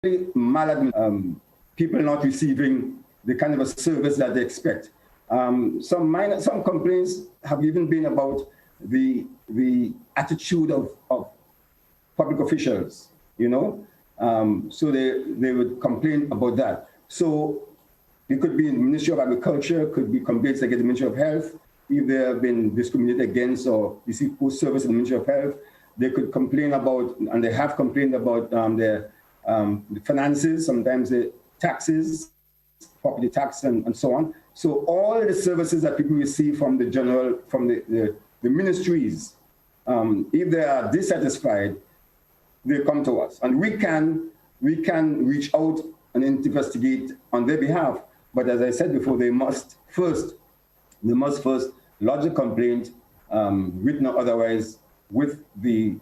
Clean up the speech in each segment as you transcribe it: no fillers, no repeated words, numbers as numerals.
people not receiving the kind of a service that they expect. Some complaints have even been about the attitude of public officials, so they would complain about that. So it could be in the Ministry of Agriculture, could be complaints against the Ministry of Health. If they have been discriminated against or receive poor service in the Ministry of Health, they could complain about, and they have complained about the finances, sometimes the taxes, property tax, and so on. So all the services that people receive from the ministries, if they are dissatisfied, they come to us, and we can reach out and investigate on their behalf. But as I said before, they must first lodge a complaint, written or otherwise, with the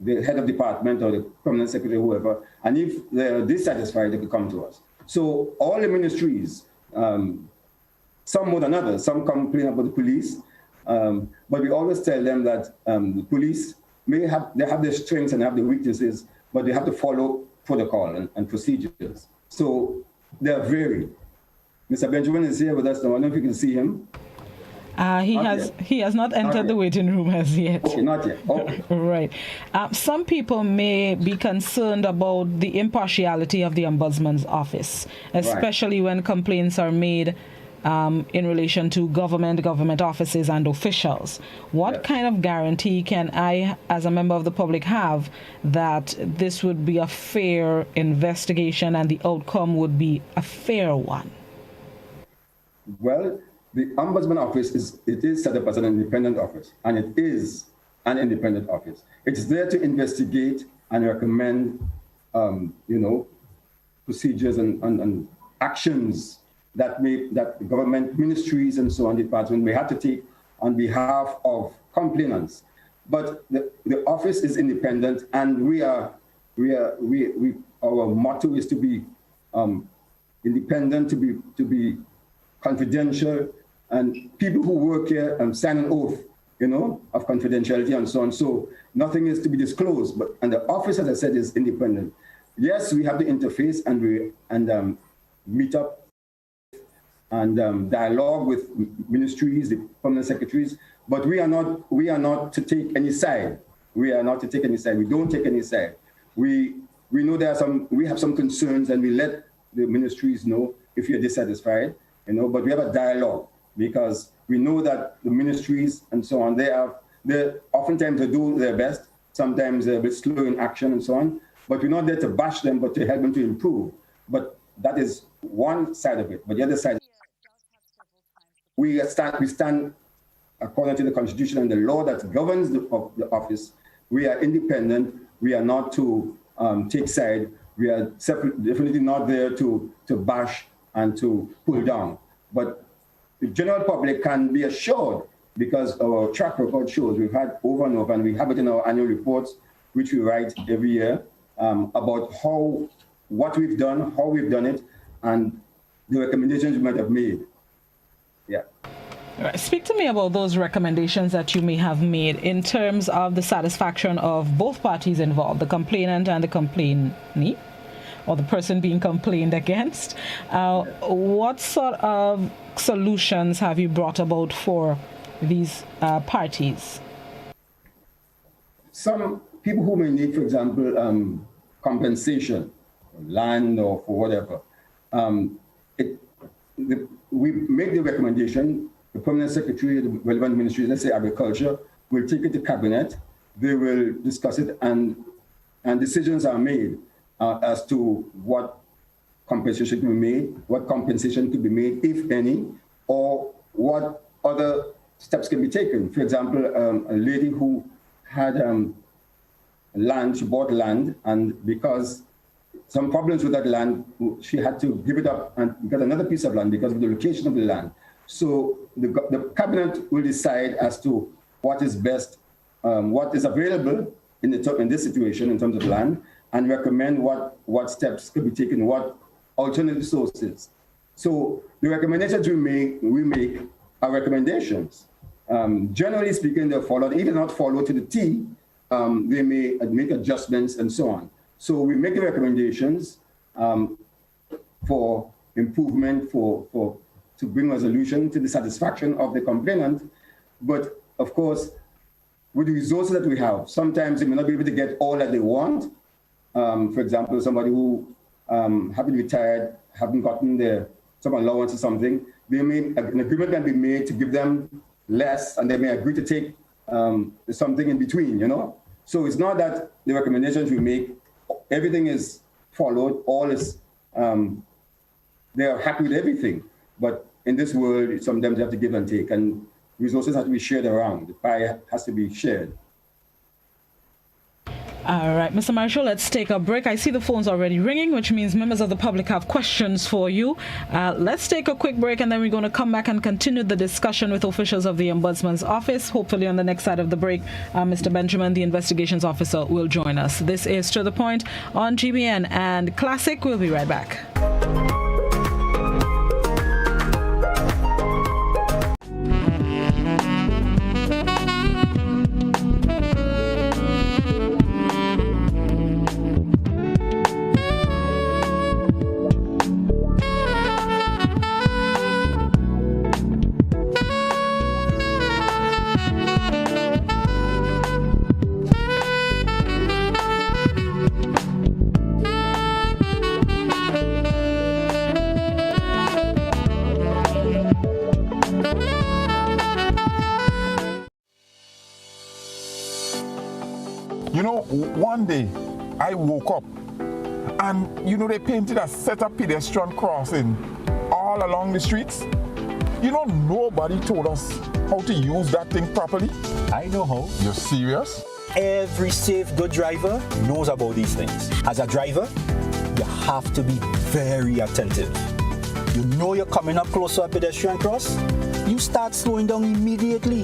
head of department or the permanent secretary, whoever. And if they're dissatisfied, they could come to us. So all the ministries, some more than others, some complain about the police, but we always tell them that the police they have their strengths and have their weaknesses, but they have to follow protocol and procedures. So they are varied. Mr. Benjamin is here with us now. I don't know if you can see him. He has not entered the waiting room as yet. Okay, not yet. Okay. Right. Some people may be concerned about the impartiality of the Ombudsman's office, especially when complaints are made in relation to government offices and officials. What kind of guarantee can I, as a member of the public, have that this would be a fair investigation and the outcome would be a fair one? Well, the Ombudsman office is set up as an independent office, and it is an independent office. It's there to investigate and recommend, procedures and actions that government ministries and so on, department may have to take on behalf of complainants. But the office is independent, and our motto is to be independent, to be confidential, and people who work here sign an oath, of confidentiality and so on. So nothing is to be disclosed. And the office, as I said, is independent. Yes, we have the interface and meet up and dialogue with ministries, the permanent secretaries, but we are not to take any side. We are not to take any side. We don't take any side. We know we have some concerns, and we let the ministries know if you're dissatisfied, but we have a dialogue, because we know that the ministries and so on, they oftentimes they do their best. Sometimes they're a bit slow in action and so on, but we're not there to bash them, but to help them to improve. But that is one side of it. But the other side, we stand according to the Constitution and the law that governs the office. We are independent. We are not to take side. We are definitely not there to bash and to pull down. But the general public can be assured, because our track record shows we've had over and over, and we have it in our annual reports, which we write every year, about what we've done, how we've done it, and the recommendations we might have made. Yeah. All right. Speak to me about those recommendations that you may have made in terms of the satisfaction of both parties involved, the complainant and the complainee, or the person being complained against. What sort of solutions have you brought about for these parties? Some people who may need, for example, compensation, land or for whatever, we make the recommendation. The permanent secretary, the relevant ministry, let's say agriculture, will take it to cabinet. They will discuss it, and decisions are made as to what compensation could be made, what compensation could be made, if any, or what other steps can be taken. For example, a lady who had land, she bought land, and because some problems with that land, she had to give it up and get another piece of land because of the location of the land. So the cabinet will decide as to what is best, what is available in this situation in terms of land, and recommend what steps could be taken, what alternative sources. So the recommendations we make are recommendations. Generally speaking, they're followed. If they're not followed to the T, they may make adjustments and so on. So we make the recommendations for improvement, to bring resolution to the satisfaction of the complainant. But of course, with the resources that we have, sometimes they may not be able to get all that they want. For example, somebody who have been retired, haven't gotten some allowance or something, an agreement can be made to give them less, and they may agree to take something in between, So it's not that the recommendations we make, everything is followed, all is, they are happy with everything. But in this world, sometimes you have to give and take, and resources have to be shared around. The pie has to be shared. All right, Mr. Marichaud, let's take a break. I see the phones already ringing, which means members of the public have questions for you. Let's take a quick break, and then we're going to come back and continue the discussion with officials of the Ombudsman's office. Hopefully on the next side of the break, Mr. Benjamin, the investigations officer, will join us. This is To The Point on GBN and Classic. We'll be right back. One day, I woke up and, they painted a set of pedestrian crossing all along the streets. Nobody told us how to use that thing properly. I know how. You're serious? Every safe, good driver knows about these things. As a driver, you have to be very attentive. You're coming up close to a pedestrian cross, you start slowing down immediately,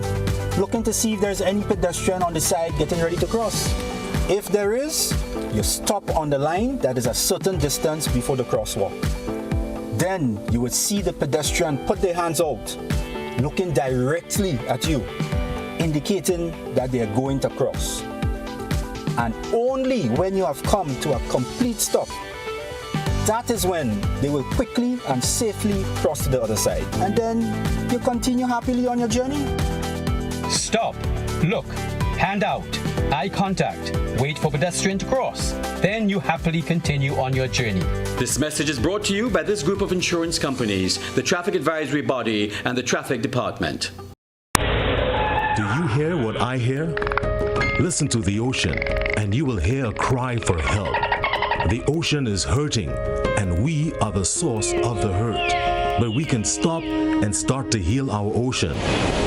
looking to see if there's any pedestrian on the side getting ready to cross. If there is, you stop on the line that is a certain distance before the crosswalk. Then you would see the pedestrian put their hands out, looking directly at you, indicating that they are going to cross. And only when you have come to a complete stop, that is when they will quickly and safely cross to the other side. And then you continue happily on your journey. Stop, look, hand out, eye contact, wait for pedestrian to cross. Then you happily continue on your journey. This message is brought to you by this group of insurance companies, the Traffic Advisory Body, and the Traffic Department. Do you hear what I hear? Listen to the ocean, and you will hear a cry for help. The ocean is hurting, and we are the source of the hurt. But we can stop and start to heal our ocean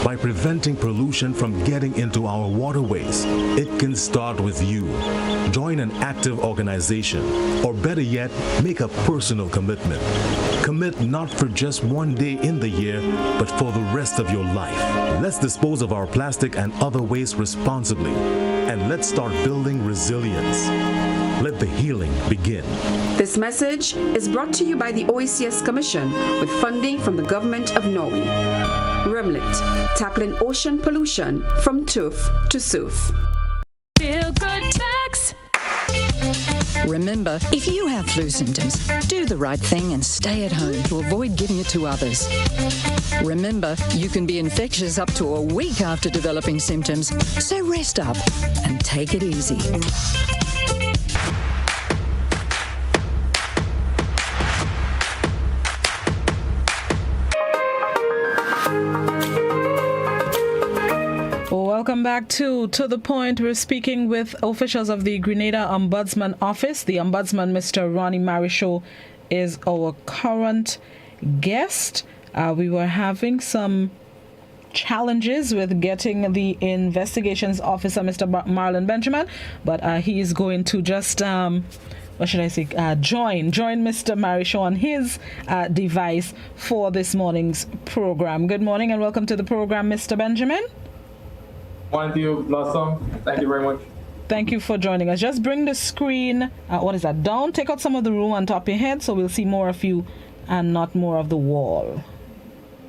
by preventing pollution from getting into our waterways. It can start with you. Join an active organization, or better yet, make a personal commitment. Commit not for just one day in the year, but for the rest of your life. Let's dispose of our plastic and other waste responsibly, and let's start building resilience. Let the healing begin. This message is brought to you by the OECS Commission with funding from the Government of Norway. Remlit, tackling ocean pollution from tooth to sooth. Feel good tax. Remember, if you have flu symptoms, do the right thing and stay at home to avoid giving it to others. Remember, you can be infectious up to a week after developing symptoms, so rest up and take it easy. Welcome back to The Point. We're speaking with officials of the Grenada Ombudsman Office. The Ombudsman, Mr. Ronnie Marichaud, is our current guest. We were having some challenges with getting the investigations officer, Mr. Marlon Benjamin, but he is going to just join Mr. Marichaud on his device for this morning's program. Good morning and welcome to the program, Mr. Benjamin. Morning to you, Blossom. Thank you very much. Thank you for joining us. Just bring the screen, down? Take out some of the room on top of your head so we'll see more of you and not more of the wall.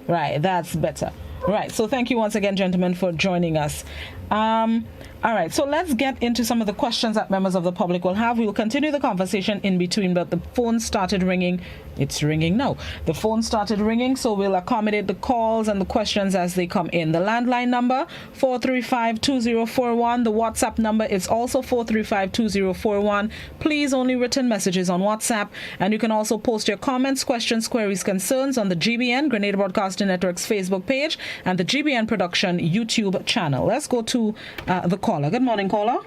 Right, that's better. Right, so thank you once again, gentlemen, for joining us. I All right, so let's get into some of the questions that members of the public will have. We'll continue the conversation in between, but the phone started ringing. It's ringing now. The phone started ringing, so we'll accommodate the calls and the questions as they come in. The landline number, 435-2041. The WhatsApp number is also 435-2041. Please, only written messages on WhatsApp. And you can also post your comments, questions, queries, concerns on the GBN, Grenada Broadcasting Network's Facebook page, and the GBN Production YouTube channel. Let's go to the caller. Good morning, caller.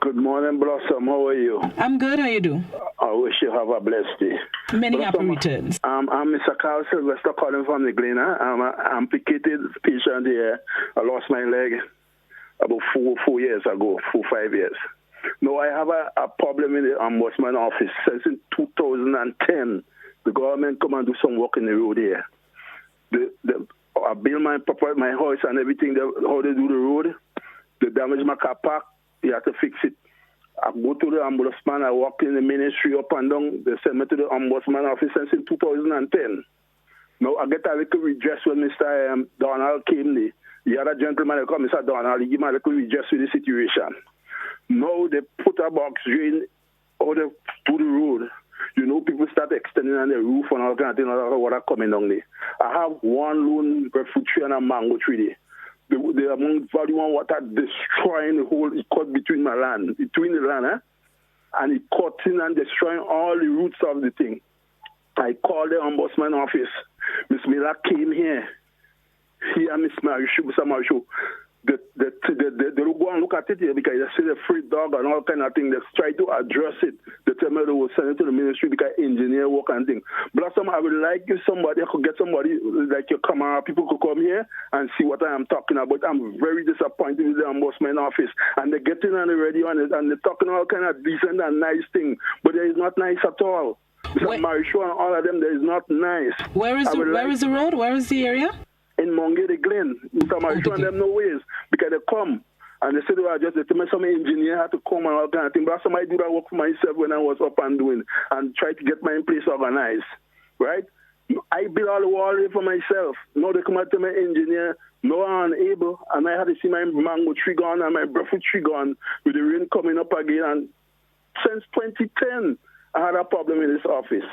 Good morning, Blossom. How are you? I'm good. How you do? I wish you have a blessed day. Many happy returns. I'm Mr. Carl Sylvester calling from the Glen. I'm an amputated patient here. I lost my leg about 4 years ago, 5 years. Now I have a problem in the Ombudsman office. Since in 2010, the government come and do some work in the road here. I build my house and everything, how they do the road. They damage my car park. You have to fix it. I go to the ombudsman, I walk in the ministry up and down. They send me to the ombudsman office since in 2010. Now I get a little redress when Mr. Donald came there. The other gentleman that come, Mr. Donald, he give me a little redress with the situation. Now they put a box drain out to the road. You know, people start extending on the roof and all kind of things, all water coming down there. I have one lone breadfruit tree and a mango tree there. The amount value on water destroying the whole, it cut between the land, and it cut in and destroying all the roots of the thing. I called the ombudsman office. Miss Miller came here. He and Miss Marisho. They don't go and look at it here because they see the free dog and all kind of things. They try to address it. They tell me they will send it to the ministry because engineer work and things. Blossom, I would like if somebody, I could get somebody like your camera, people could come here and see what I am talking about. I'm very disappointed with the ombudsman office. And they're getting on the radio and they're talking all kind of decent and nice things. But it is not nice at all. Marisho and all of them, there is not nice. Where is the road? Where is the area? In Mongere Glen. Mr. Marisho and them no ways. Because they come and they say they tell me some engineer had to come and all kind of thing. But somebody do that work for myself when I was up and doing and try to get my place organized. Right? I build all the wall for myself. Now they come out to my engineer. No, I'm unable. And I had to see my mango tree gone and my breadfruit tree gone with the rain coming up again. And since 2010, I had a problem in this office.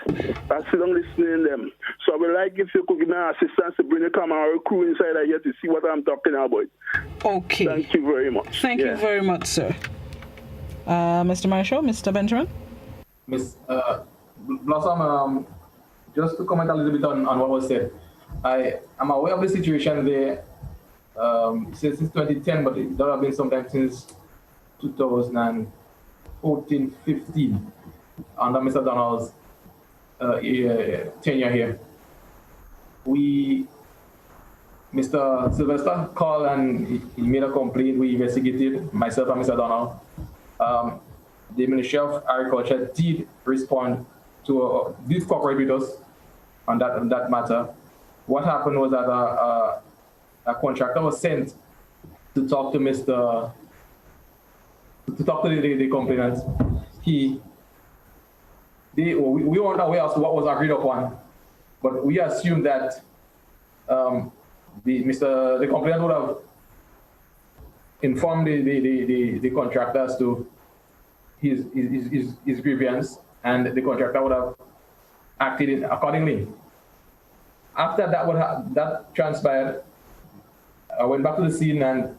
I still am listening to them. So I would like if you could give me assistance to bring a camera crew inside here to see what I'm talking about. Okay. Thank you very much. Thank you very much, sir. Mr. Marisho, Mr. Benjamin? Miss Blossom, just to comment a little bit on what was said. I am aware of the situation there since 2010, but there have been sometime since 2014, 15. Under Mr. Donald's tenure here. Mr. Sylvester called and he made a complaint. We investigated, myself and Mr. Donald. The Ministry of Agriculture did respond to, did cooperate with us on that matter. What happened was that a contractor was sent to talk to the complainant. We weren't aware as to what was agreed upon, but we assumed that the complainant would have informed the contractor as to his grievance, and the contractor would have acted accordingly. After that transpired, I went back to the scene and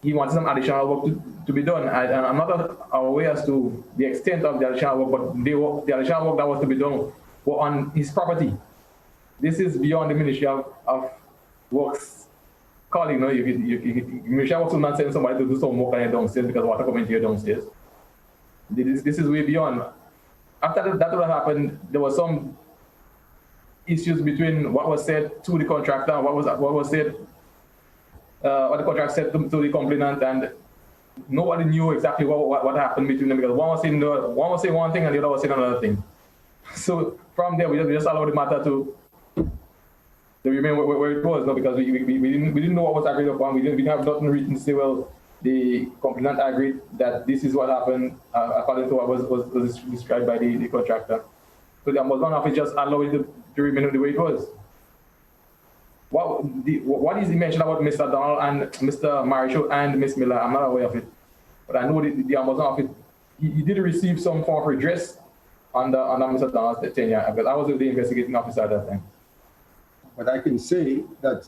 he wanted some additional work to be done. I'm not aware as to the extent of the additional work, but the additional work that was to be done were on his property. This is beyond the Ministry of Works calling. Ministry of Works will not send somebody to do some work on your downstairs because water coming to your downstairs. This is way beyond. After that would have happened, there were some issues between what was said to the contractor and what was said. What the contract said to the complainant, and nobody knew exactly what happened between them because one was saying one thing and the other was saying another thing. So from there, we just allowed the matter to remain where it was, because we didn't know what was agreed upon. We didn't have nothing written to say, well, the complainant agreed that this is what happened according to what was described by the contractor. So the Ombudsman office just allowed it to remain the way it was. What is the mention about Mr. Donald and Mr. Marisho and Ms. Miller? I'm not aware of it. but I know the Ombudsman office, he did receive some form of redress under Mr. Donald's tenure, because I was the investigating officer at that time. But I can say that,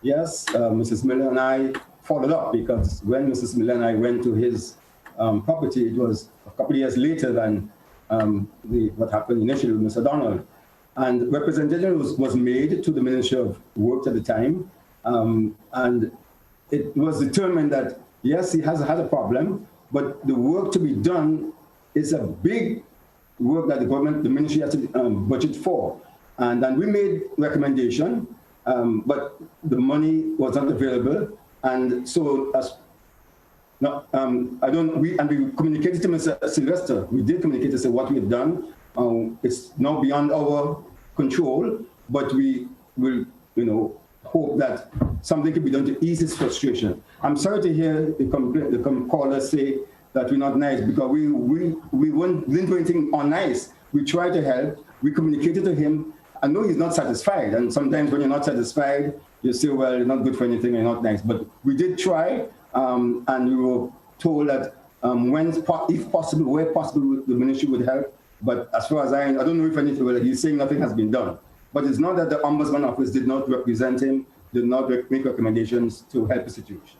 yes, Mrs. Miller and I followed up, because when Mrs. Miller and I went to his property, it was a couple of years later than what happened initially with Mr. Donald. And representation was made to the Ministry of Works at the time, and it was determined that, yes, he has had a problem, but the work to be done is a big work that the ministry has to budget for. And then we made recommendation, but the money was not available. And so we communicated to Mr. Sylvester. We did communicate to say what we've done. It's now beyond our control, but we will, hope that something can be done to ease his frustration. I'm sorry to hear the caller say that we're not nice, because we didn't do anything unnice. We tried to help. We communicated to him. I know he's not satisfied, and sometimes when you're not satisfied, you say, well, you're not good for anything, you're not nice. But we did try, and we were told that if possible, where possible, the ministry would help. But as far as I don't know if anything, he's saying nothing has been done. But it's not that the Ombudsman Office did not represent him, did not make recommendations to help the situation.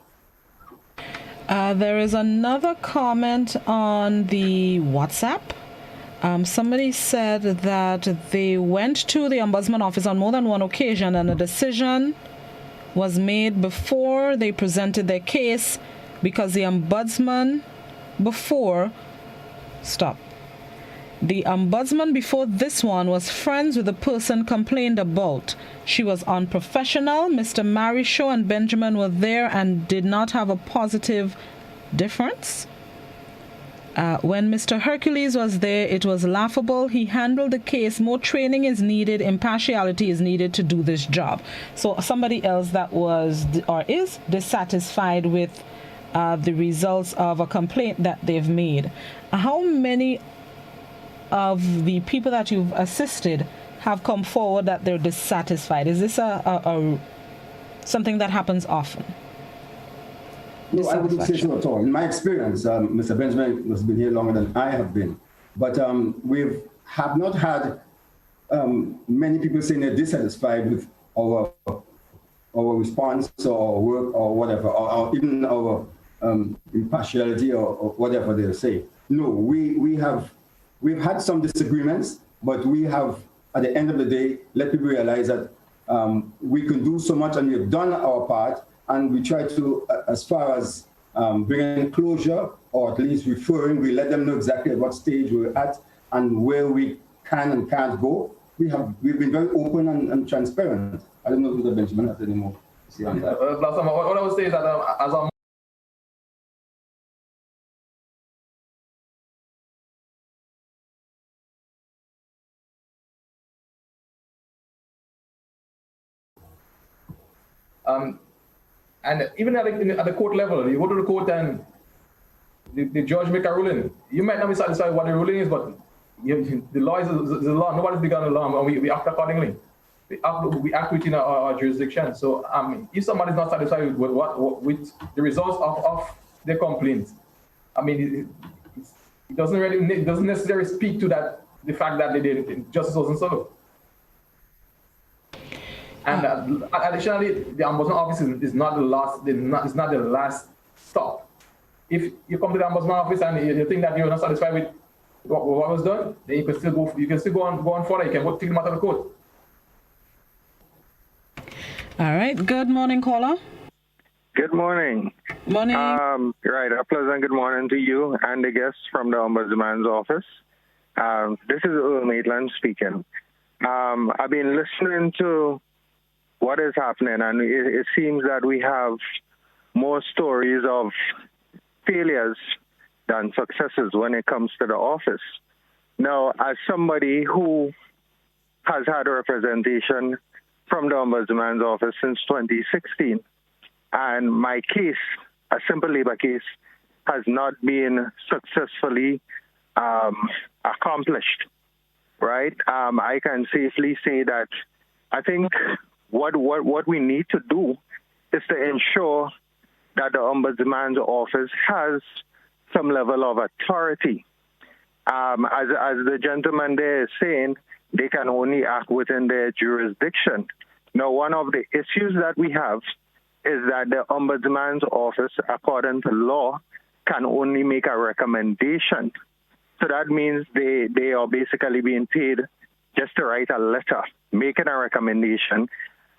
There is another comment on the WhatsApp. Somebody said that they went to the Ombudsman Office on more than one occasion, and a decision was made before they presented their case, because the Ombudsman before this one was friends with the person complained about. She was unprofessional. Mr. Marisho and Benjamin were there and did not have a positive difference. When Mr. Hercules was there, it was laughable. He handled the case. More training is needed. Impartiality is needed to do this job. So somebody else that was or is dissatisfied with the results of a complaint that they've made. How many of the people that you've assisted have come forward that they're dissatisfied? Is this something that happens often? No, I wouldn't say so at all. In my experience, Mr. Benjamin has been here longer than I have been. But we have not had many people saying they're dissatisfied with our response or our work or whatever, or even our impartiality or whatever they say. No, we've had some disagreements, but we have, at the end of the day, let people realize that we can do so much, and we've done our part, and we try to, as far as bringing closure, or at least referring, we let them know exactly at what stage we're at and where we can and can't go. We've been very open and transparent. I don't know if Benjamin has any more to say on that. What I would say is that as a and even at the court level, you go to the court and the judge make a ruling. You might not be satisfied with what the ruling is, but the law is the law. Nobody's bigger than the law, and we act accordingly. We act within our jurisdiction. So if somebody's not satisfied with the results of their complaint, it doesn't necessarily speak to that the fact that justice wasn't served. And additionally, the Ombudsman Office is not the last. It's not the last stop. If you come to the Ombudsman Office and you think that you're not satisfied with what was done, then you can still go. You can still go on further. You can take the matter to court. All right. Good morning, caller. Good morning. Morning. Right. A pleasant good morning to you and the guests from the Ombudsman's office. This is Earl Maitland speaking. I've been listening to what is happening, and it seems that we have more stories of failures than successes when it comes to the office. Now, as somebody who has had a representation from the Ombudsman's office since 2016, and my case, a simple labor case, has not been successfully accomplished, right? I can safely say that I think what we need to do is to ensure that the Ombudsman's office has some level of authority. As the gentleman there is saying, they can only act within their jurisdiction. Now, one of the issues that we have is that the Ombudsman's office, according to law, can only make a recommendation. So that means they are basically being paid just to write a letter, making a recommendation,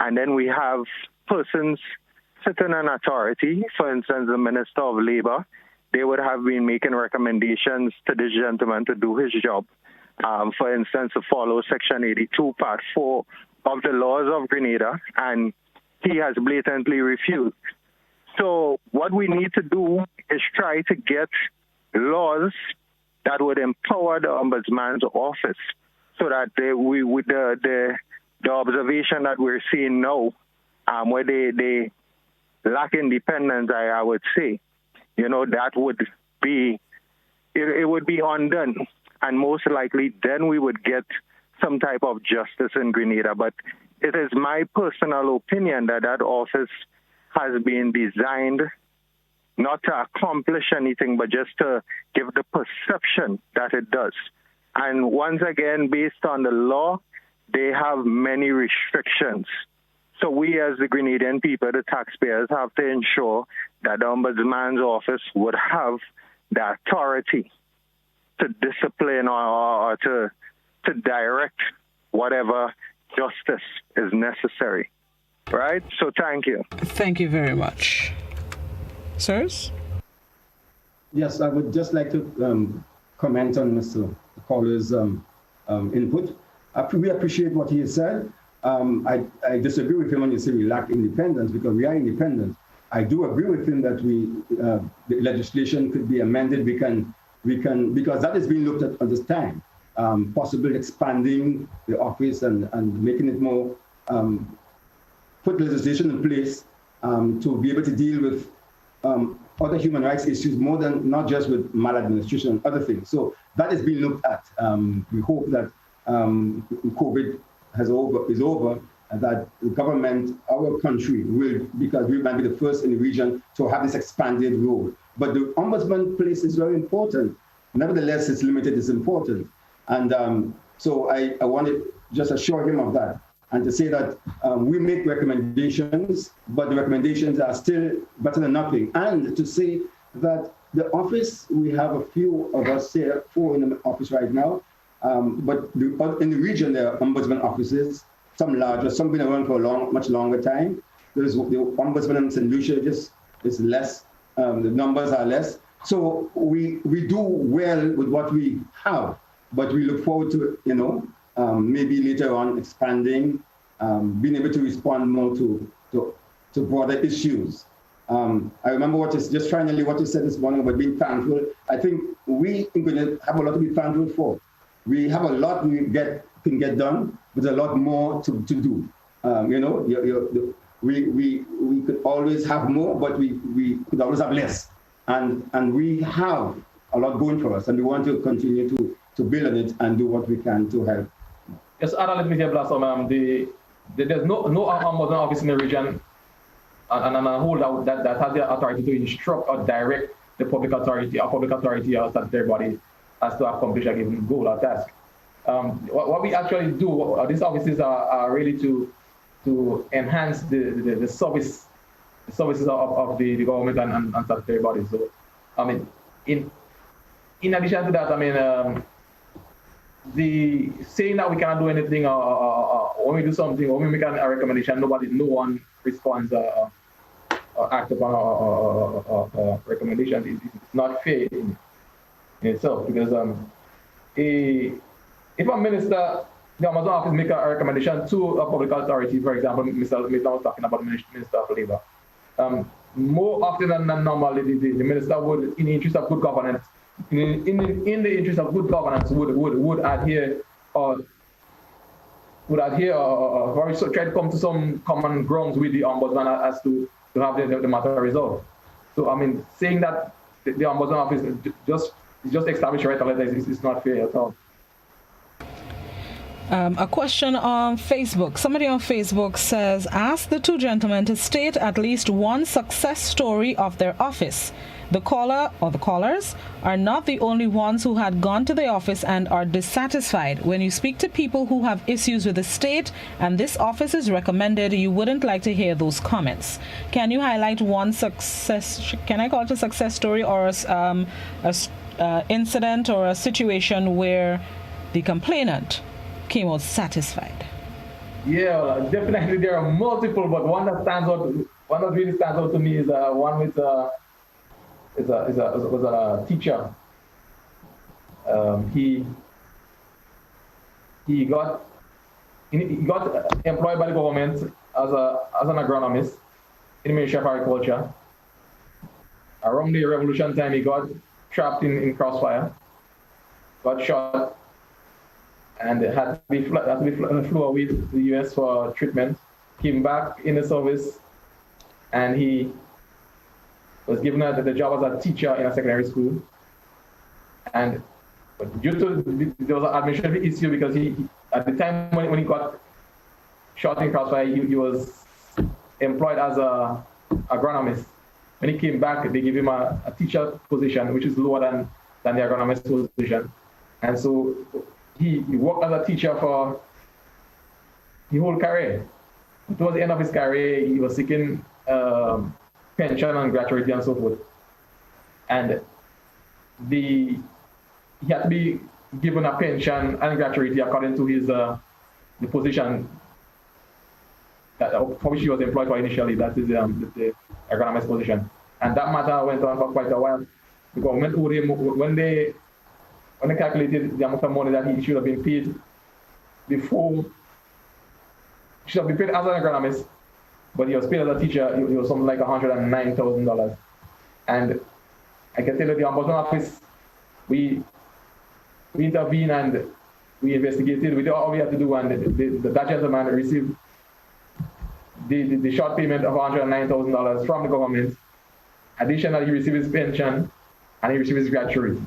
and then we have persons sitting in authority, for instance, the Minister of Labor. They would have been making recommendations to this gentleman to do his job. For instance, to follow Section 82, Part 4 of the laws of Grenada, and he has blatantly refused. So what we need to do is try to get laws that would empower the Ombudsman's office, so that with the observation that we're seeing now, where they lack independence, I would say, that would be, it would be undone. And most likely then we would get some type of justice in Grenada. But it is my personal opinion that office has been designed not to accomplish anything, but just to give the perception that it does. And once again, based on the law, they have many restrictions. So we as the Grenadian people, the taxpayers, have to ensure that the Ombudsman's office would have the authority to discipline or to direct whatever justice is necessary. Right? So thank you. Thank you very much. Sirs? Yes, I would just like to comment on Mr. Caller's input. We appreciate what he has said. I disagree with him when you say we lack independence, because we are independent. I do agree with him that the legislation could be amended. We can because that is being looked at this time. Possibly expanding the office and making it more, put legislation in place to be able to deal with other human rights issues more than not just with maladministration and other things. So that is being looked at. We hope that COVID is over, and that the government, our country, will, because we might be the first in the region to have this expanded role. But the ombudsman place is very important. Nevertheless, it's limited, it's important. And so I want to just assure him of that, and to say that we make recommendations, but the recommendations are still better than nothing. And to say that the office, we have a few of us here, 4 in the office right now, but in the region, there are ombudsman offices, some larger, some been around for a much longer time. There's the ombudsman in St. Lucia is less, the numbers are less. So we do well with what we have, but we look forward to, maybe later on expanding, being able to respond more to broader issues. I remember just finally what you said this morning about being thankful. I think we have a lot to be thankful for. We have a lot we can get done, but there's a lot more to do. We could always have more, but we could always have less. And we have a lot going for us, and we want to continue to build on it and do what we can to help. Yes, Ada, let me say, Blossom, there's no ombudsman office in the region and a holdout that has the authority to instruct or direct the public authority or statutory body as to accomplish a given goal or task. What we actually do, these offices are really to enhance the services of the government and statutory bodies. So, in addition to that, the saying that we cannot do anything or when we do something, or when we make a recommendation, no one responds or act upon our recommendation is not fair in itself, because if a minister, the Ombudsman office make a recommendation to a public authority, for example, Mr. Milton was talking about the Minister of Labor, more often than normally the minister would, in the interest of good governance, in the interest of good governance, would adhere or try to come to some common grounds with the ombudsman as to have the matter resolved. So saying that the ombudsman office just established right away is not fair at all. A question on Facebook. Somebody on Facebook says, ask the two gentlemen to state at least one success story of their office. The caller or the callers are not the only ones who had gone to the office and are dissatisfied. When you speak to people who have issues with the state and this office is recommended, you wouldn't like to hear those comments. Can you highlight one success, can I call it a success story, or a incident or a situation where the complainant came out satisfied? Yeah, definitely there are multiple, but one that really stands out to me is one with was a teacher. He got employed by the government as an agronomist in the Ministry of Agriculture. Around the revolution time, he got trapped in crossfire, got shot, and had to be flew away to the US for treatment. Came back in the service, and he was given the job as a teacher in a secondary school. And due to there was an administrative issue, because he at the time when he got shot in crossfire, he was employed as a agronomist. When he came back, they gave him a teacher position, which is lower than the agronomist position. And so he worked as a teacher for the whole career. Towards the end of his career, he was seeking pension and gratuity and so forth. And he had to be given a pension and gratuity according to his the position for which he was employed for initially. That is the agronomist position. And that matter went on for quite a while. The government owed him, when they calculated the amount of money that he should have been paid before, he should have been paid as an agronomist, but he was paid as a teacher. It was something like $109,000. And I can tell you, the Ombudsman Office, we intervened and we investigated. We did all we had to do, and that gentleman received the short payment of $109,000 from the government. Additionally, he received his pension and he received his gratuity.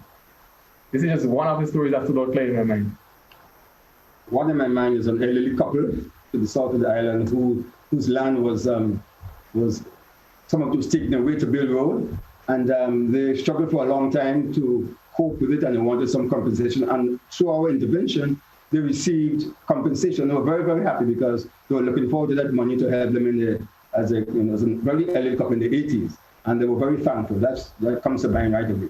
This is just one of the stories that stood out clearly in my mind. One in my mind is an elderly couple to the south of the island whose land was some of it was taken away to build road, and they struggled for a long time to cope with it, and they wanted some compensation. And through our intervention, they received compensation. They were very, very happy because they were looking forward to that money to help them as a very elderly couple in the 80s, and they were very thankful. That comes to mind right away.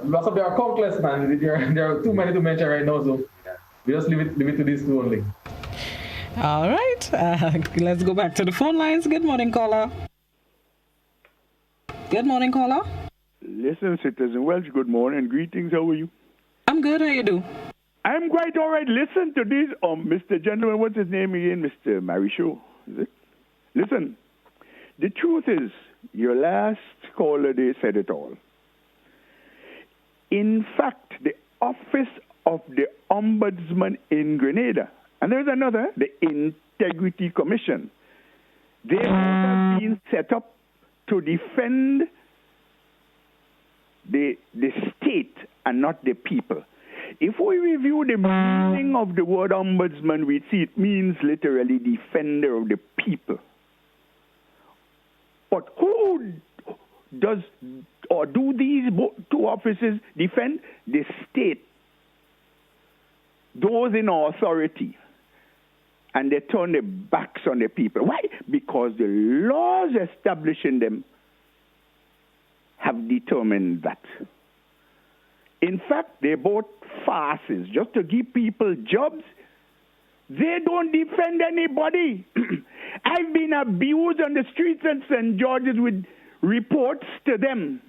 Lots of there are countless, man. There are too many to mention right now, so we just leave it to these two only. All right, let's go back to the phone lines. Good morning, caller. Good morning, caller. Listen, Citizen Welch, good morning. Greetings, how are you? I'm good, how you do? I'm quite all right. Listen to this, Mr. Gentleman, what's his name again? Mr. Marichaud, is it? Listen, the truth is, your last caller, they said it all. In fact, the Office of the Ombudsman in Grenada, and there's another, the Integrity Commission, they have been set up to defend the state and not the people. If we review the meaning of the word ombudsman, we see it means literally defender of the people. But who does or do these two offices defend? The state, those in authority. And they turn their backs on the people. Why? Because the laws establishing them have determined that. In fact, they both farces just to give people jobs. They don't defend anybody. I've been abused on the streets of St. George's with reports to them.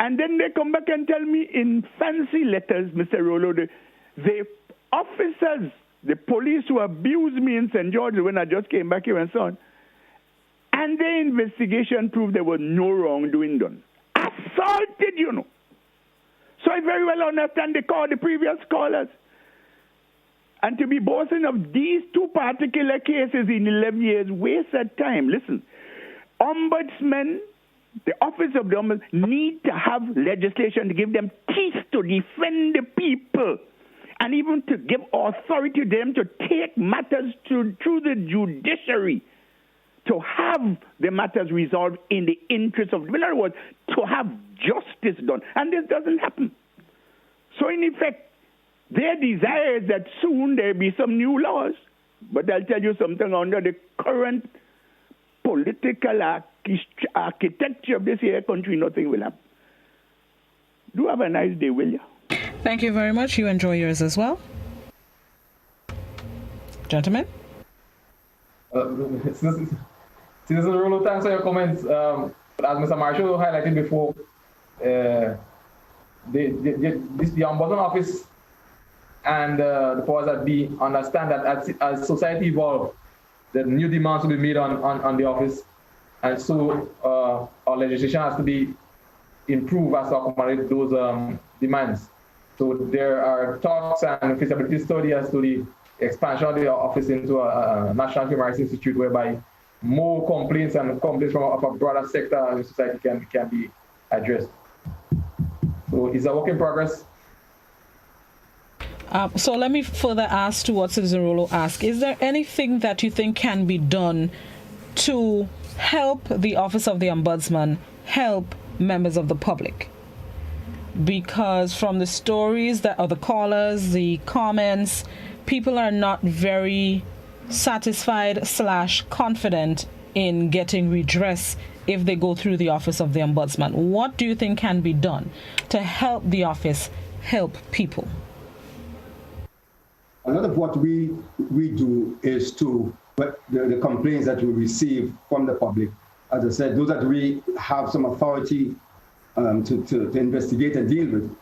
And then they come back and tell me in fancy letters, Mr. Rollo, the officers, the police who abused me in St. George's when I just came back here and so on, and the investigation proved there was no wrongdoing done. Assaulted, you know. So I very well understand the previous callers. And to be boasting of these two particular cases in 11 years, wasted time. Listen, ombudsmen, the office of the ombudsman, need to have legislation to give them teeth to defend the people. and even to give authority to them to take matters through the judiciary, to have the matters resolved in the interest of, in other words, to have justice done. And this doesn't happen. So in effect, their desire is that soon there be some new laws. But I'll tell you something, under the current political architecture of this here country, nothing will happen. Do have a nice day, will you? Thank you very much. You enjoy yours as well. Gentlemen? Citizen Rolo, thanks for your comments. As Mr. Marshall highlighted before, the Ombudsman Office and the powers that be understand that as society evolves, the new demands will be made on the office. And so our legislation has to be improved as to accommodate those demands. So there are talks and feasibility study as to the expansion of the office into a National Human Rights Institute, whereby more complaints from a broader sector of society can be addressed. So it's a work in progress. So let me further ask to what Citizen Rolo asked. Is there anything that you think can be done to help the Office of the Ombudsman help members of the public? Because from the stories that are the callers, the comments, people are not very satisfied / confident in getting redress if they go through the Office of the Ombudsman. What do you think can be done to help the office help people? A lot of what we do is to, the complaints that we receive from the public, as I said, those that we have some authority to investigate and deal with,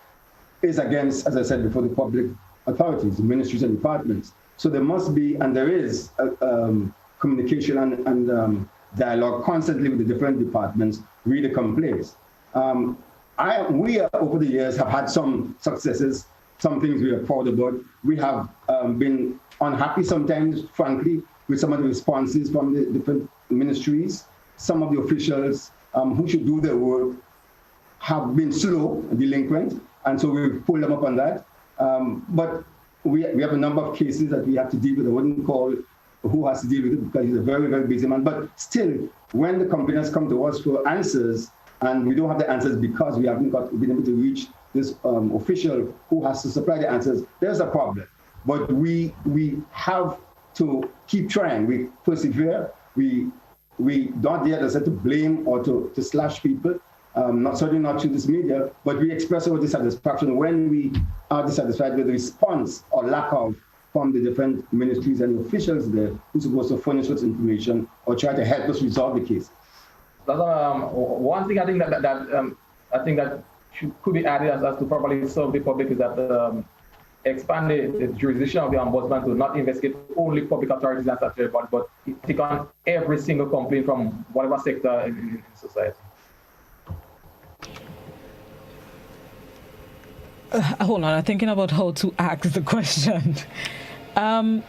is against, as I said before, the public authorities, the ministries and departments. So there must be, and there is, communication and dialogue constantly with the different departments, read the complaints. We over the years have had some successes, some things we are proud about. We have been unhappy sometimes, frankly, with some of the responses from the different ministries. Some of the officials who should do their work have been slow, delinquent, and so we've pulled them up on that. But we have a number of cases that we have to deal with. I wouldn't call who has to deal with it because he's a very, very busy man. But still, when the complainants come to us for answers, and we don't have the answers because we haven't been able to reach this official who has to supply the answers, there's a problem. But we have to keep trying. We persevere. We don't dare to blame or to slash people. Certainly not through this media, but we express our dissatisfaction when we are dissatisfied with the response or lack of from the different ministries and officials there who's supposed to furnish us information or try to help us resolve the case. That's one thing I think that could be added as to properly serve the public is that expand the jurisdiction of the ombudsman to not investigate only public authorities and statutory bodies, but take on every single complaint from whatever sector in society. Hold on, I'm thinking about how to ask the question. The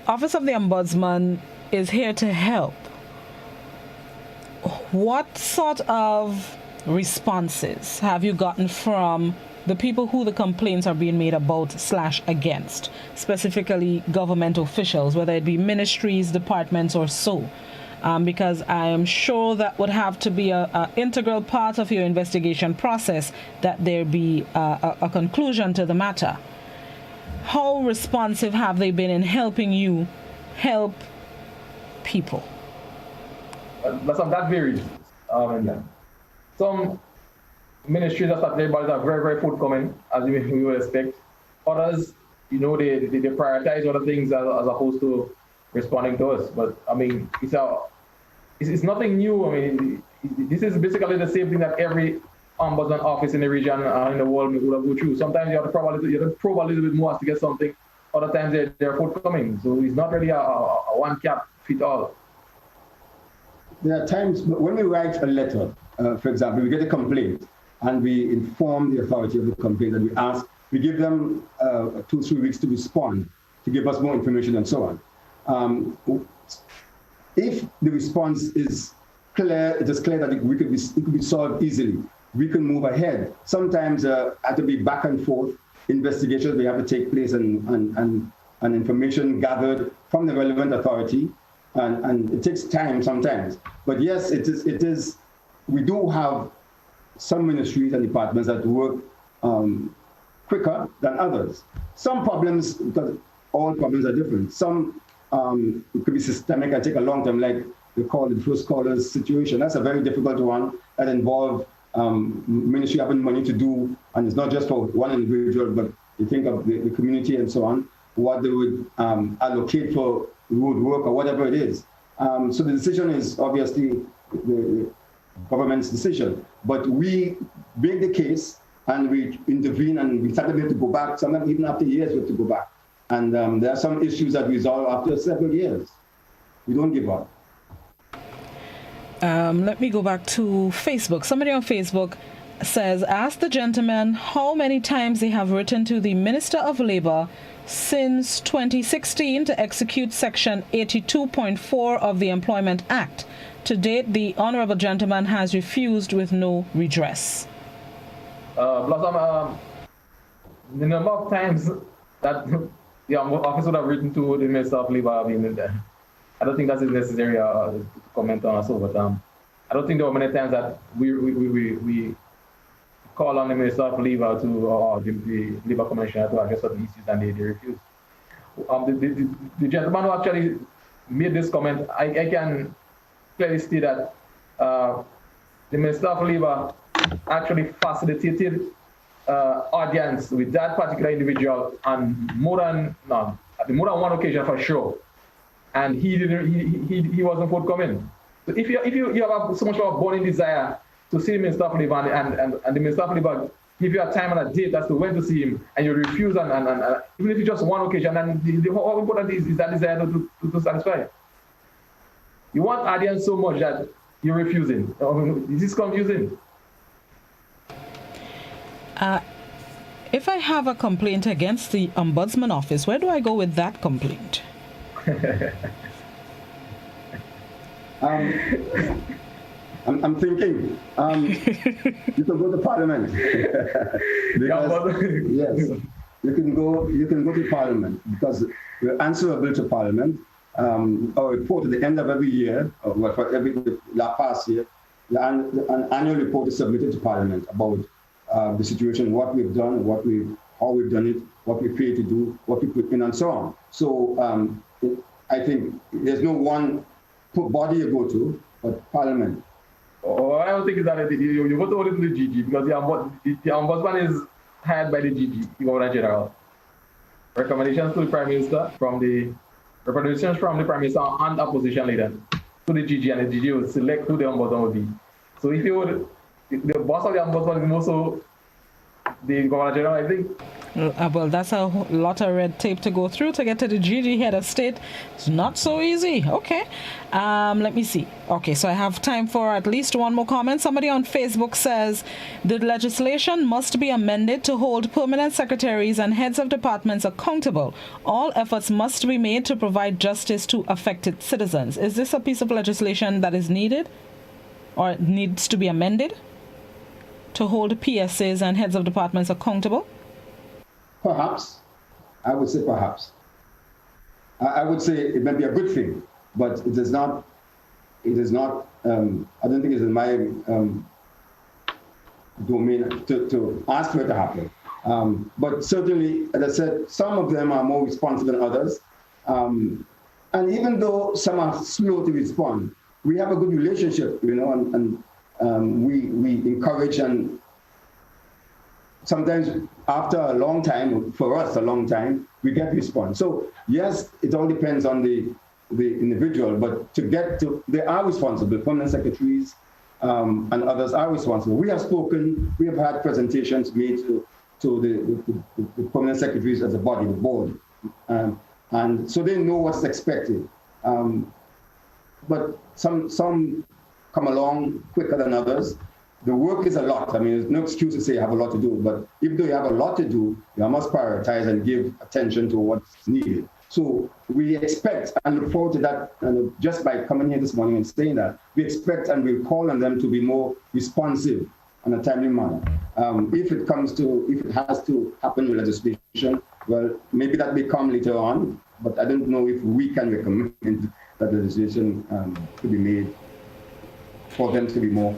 Office of the Ombudsman is here to help. What sort of responses have you gotten from the people who the complaints are being made about / against, specifically government officials, whether it be ministries, departments, or so? Because I am sure that would have to be an integral part of your investigation process, that there be a conclusion to the matter. How responsive have they been in helping you help people? That varies. Some ministries of statutory bodies are very, very forthcoming, as we would expect. Others, they prioritize other things as opposed to responding to us. But I mean, it's nothing new. I mean, this is basically the same thing that every ombudsman office in the region in the world would go through. Sometimes you have to probe a little bit more to get something. Other times they're forthcoming. So it's not really a one cap fit all. There are times when we write a letter, for example, we get a complaint and we inform the authority of the complaint and we give them 2-3 weeks to respond, to give us more information and so on. If the response is clear, it is clear that it could be solved easily, we can move ahead. Sometimes I have to be back and forth investigations may have to take place and information gathered from the relevant authority, and it takes time sometimes. But yes, it is. We do have some ministries and departments that work quicker than others. Some problems, because all problems are different. Some it could be systemic and take a long time, like they call it the first callers situation. That's a very difficult one that involves ministry having money to do, and it's not just for one individual, but you think of the community and so on, what they would allocate for road work or whatever it is. So the decision is obviously the government's decision, but we make the case and we intervene, and we sometimes have to go back, sometimes even after years we have to go back. And there are some issues that resolve after several years. We don't give up. Let me go back to Facebook. Somebody on Facebook says, ask the gentleman how many times they have written to the Minister of Labour since 2016 to execute Section 82.4 of the Employment Act. To date, the honourable gentleman has refused with no redress. Blossom, the number of times that the office would have written to the Minister of Labour, I don't think that's necessary to comment on also, but I don't think there were many times that we call on the Minister of Labour or the Labour Commissioner to address certain issues and they refuse. The gentleman who actually made this comment, I can clearly state that the Minister of Labour actually facilitated audience with that particular individual on more than one occasion for sure, and he wasn't forthcoming. So if you have so much of a burning desire to see the Minister of Labour and the Minister of Labour give you a time and a date as to when to see him, and you refuse, and even if it's just one occasion, and how important is that desire to satisfy? You want audience so much that you're refusing. This is confusing. If I have a complaint against the Ombudsman Office, where do I go with that complaint? I'm thinking you can go to Parliament. Yes, you can go to Parliament because we're answerable to Parliament. Our report at the end of every year, or for every past year, an annual report is submitted to Parliament about the situation, what we've done, how we've done it, what we failed to do, what we put in, and so on. So I think there's no one body you go to, but Parliament. Oh, I don't think it's that you go to only to the GG because the Ombudsman is hired by the GG, the Governor General. Recommendations to the Prime Minister from the Prime Minister and opposition leader to the GG, and the GG will select who the Ombudsman will be. So if you would, the boss of the Ombudsman is also the Governor General, I think. Well, that's a lot of red tape to go through to get to the GG head of state. It's not so easy. Okay. Let me see. Okay, so I have time for at least one more comment. Somebody on Facebook says the legislation must be amended to hold permanent secretaries and heads of departments accountable. All efforts must be made to provide justice to affected citizens. Is this a piece of legislation that is needed or needs to be amended to hold PSAs and heads of departments accountable? Perhaps. I would say perhaps. I would say it may be a good thing, but it is not, I don't think it's in my domain to ask for it to happen. But certainly, as I said, some of them are more responsive than others. And even though some are slow to respond, we have a good relationship, and we encourage, and sometimes after a long time, for us a long time, we get response. So yes, it all depends on the individual, but they are responsible. Permanent secretaries and others are responsible. We have spoken, we have had presentations made to the permanent secretaries as a body, the board. And so they know what's expected. But some come along quicker than others. The work is a lot. I mean, there's no excuse to say you have a lot to do, but even though you have a lot to do, you must prioritize and give attention to what's needed. So we expect and look forward to that, and just by coming here this morning and saying that, we expect and we call on them to be more responsive in a timely manner. If it has to happen with legislation, well, maybe that may come later on, but I don't know if we can recommend that legislation to be made for them to be more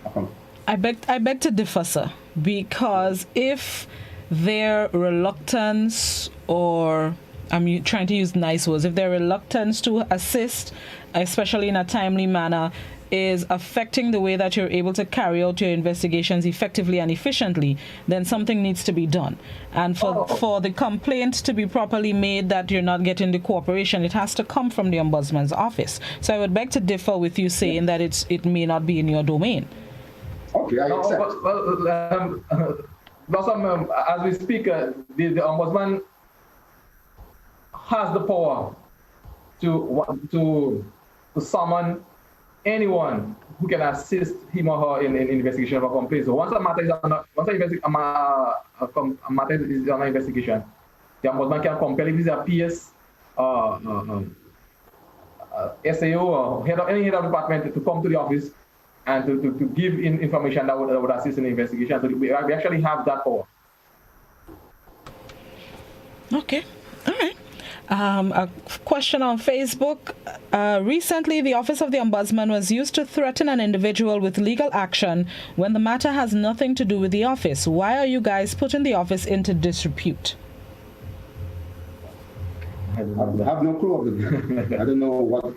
accomplished. I beg to differ, sir, because if their reluctance, or I'm trying to use nice words, if their reluctance to assist, especially in a timely manner, is affecting the way that you're able to carry out your investigations effectively and efficiently, then something needs to be done. And for the complaint to be properly made that you're not getting the cooperation, it has to come from the Ombudsman's office. So I would beg to differ with you saying that it may not be in your domain. Okay, I accept. As we speak, the Ombudsman has the power to summon anyone who can assist him or her in investigation of a complaint. So once a matter is under investigation, the Ombudsman can compel if it's a PS, SAO, or any head of department to come to the office and to give information that would assist in the investigation. So we actually have that power. Okay, all right. A question on Facebook. Recently, the Office of the Ombudsman was used to threaten an individual with legal action when the matter has nothing to do with the office. Why are you guys putting the office into disrepute? I have no clue of it. I don't know what.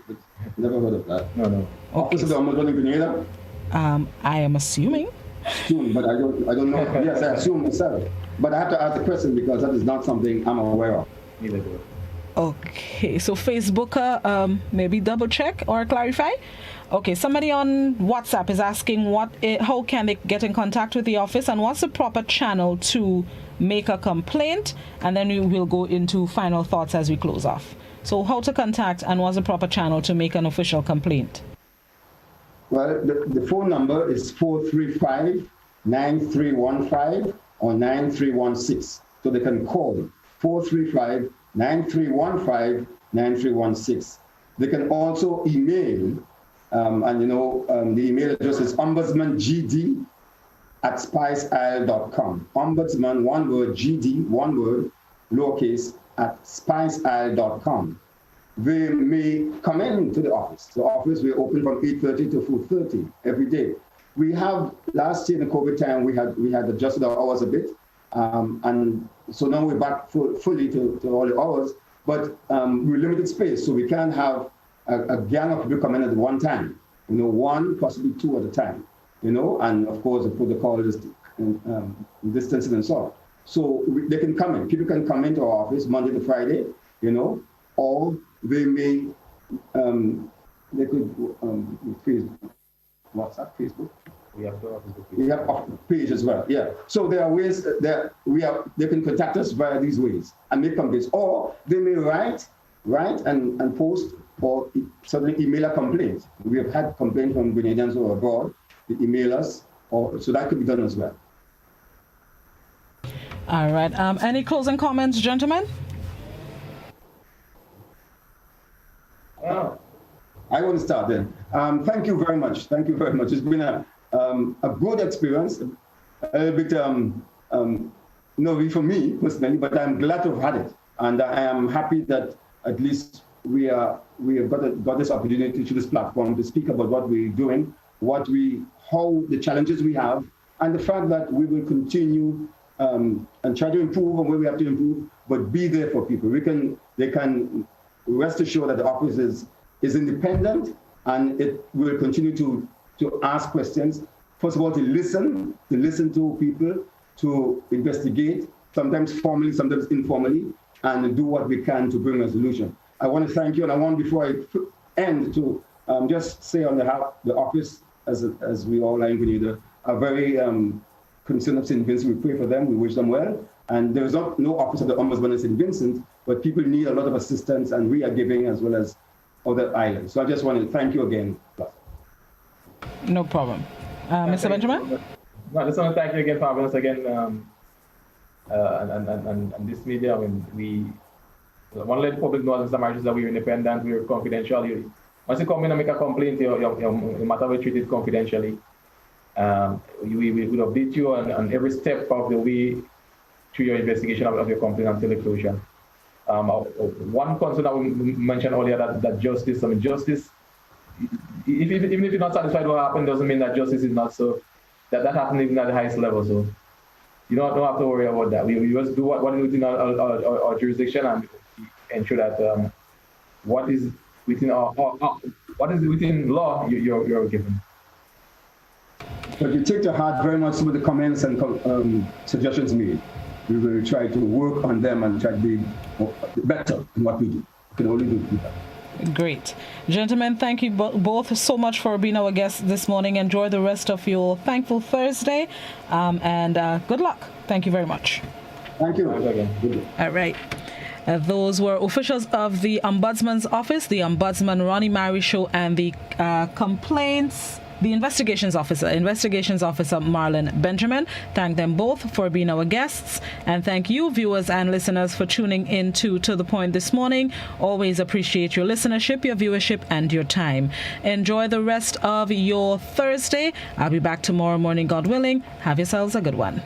Never heard of that. No. Okay. Office of the Ombudsman in Grenada? I am assuming. But I don't know. Yes, I assume myself. But I have to ask the question because that is not something I'm aware of. Neither do I. Okay, so Facebook, maybe double check or clarify. Okay, somebody on WhatsApp is asking how can they get in contact with the office and what's the proper channel to make a complaint, and then we will go into final thoughts as we close off. So how to contact and what's the proper channel to make an official complaint? Well, the phone number is 435-9315 or 9316. So they can call 435-9315-9316. They can also email, the email address is ombudsmangd@spiceisle.com. Ombudsman, one word, GD, one word, lowercase, @spiceisle.com. They may come into the office. The office will open from 8:30 to 4:30 every day. We have, last year in the COVID time, we had adjusted our hours a bit. And so now we're back fully to all the hours, but we're limited space, so we can't have a gang of people coming at one time. One, possibly two at a time. And of course the protocol is distancing and so on. So they can come in. People can come into our office Monday to Friday, or they may they could Facebook, WhatsApp, Facebook. We have a page as well. Yeah. So there are ways that they can contact us via these ways and make complaints, or they may write and post, or suddenly email a complaint. We have had complaints from Grenadians who are abroad. They email us, so that could be done as well. All right. Any closing comments, gentlemen? I want to start then. Thank you very much. It's been a good experience. A little bit, for me personally, but I'm glad to have had it, and I am happy that at least we have got this opportunity through this platform to speak about what we're doing, how the challenges we have, and the fact that we will continue and try to improve on where we have to improve, but be there for people. They can rest assured that the office is independent, and it will continue to ask questions. First of all, to listen to people, to investigate, sometimes formally, sometimes informally, and do what we can to bring a solution. I want to thank you, and I want, before I end, to just say on behalf of the office, as we all are in Grenada, are very concerned of St. Vincent. We pray for them, we wish them well. And there is no office of the Ombudsman in St. Vincent, but people need a lot of assistance, and we are giving as well as other islands. So I just want to thank you again. No problem. Mr. Benjamin? No, I just want to thank you again for having us again, and this media. When we want to let the public know as Mr. that we're independent, we're confidential. Once you come in and make a complaint, your matter will be treated confidentially. We will update you on every step of the way through your investigation of your complaint until the closure. One concern that we mentioned earlier, that justice, justice, even if you're not satisfied with what happened, doesn't mean that justice is not served. That happened even at the highest level, so you don't have to worry about that. We just do what is within our jurisdiction and ensure that what is within law you're given. But we take to heart very much some of the comments and suggestions made. We will try to work on them and try to be better in what we do. We can only do that. Great. Gentlemen, thank you both so much for being our guests this morning. Enjoy the rest of your Thankful Thursday, and good luck. Thank you very much. Thank you. All right. Those were officials of the Ombudsman's Office, the Ombudsman Ronnie Mary Show, and the Investigations Officer Marlon Benjamin. Thank them both for being our guests, and thank you, viewers and listeners, for tuning in to The Point this morning. Always appreciate your listenership, your viewership, and your time. Enjoy the rest of your Thursday. I'll be back tomorrow morning, God willing. Have yourselves a good one.